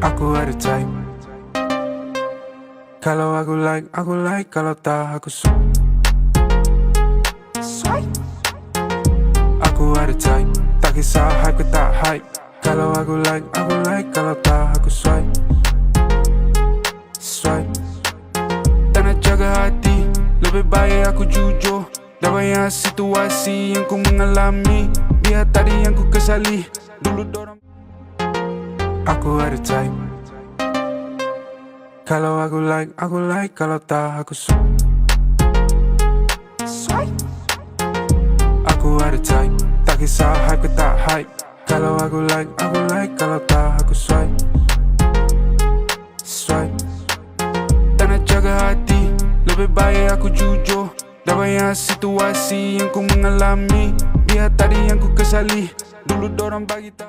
Aku ada type. Kalau aku like, kalau tak aku swipe. Aku ada type, tak kisah hype ke tak hype. Kalau aku like, kalau tak aku swipe. Tak nak jaga hati, lebih baik aku jujur. Dah banyak situasi yang ku mengalami, biar tadi yang ku kesali. Dulu dorang aku ada type. Kalau aku like, kalau tak aku swipe. Aku ada type, tak kisah hype ke tak hype. Kalau aku like, kalau tak aku swipe. Tak nak jaga hati, lebih baik aku jujur. Dah banyak situasi yang ku mengalami, biar tadi yang ku kesali. Dulu dorang bagi tak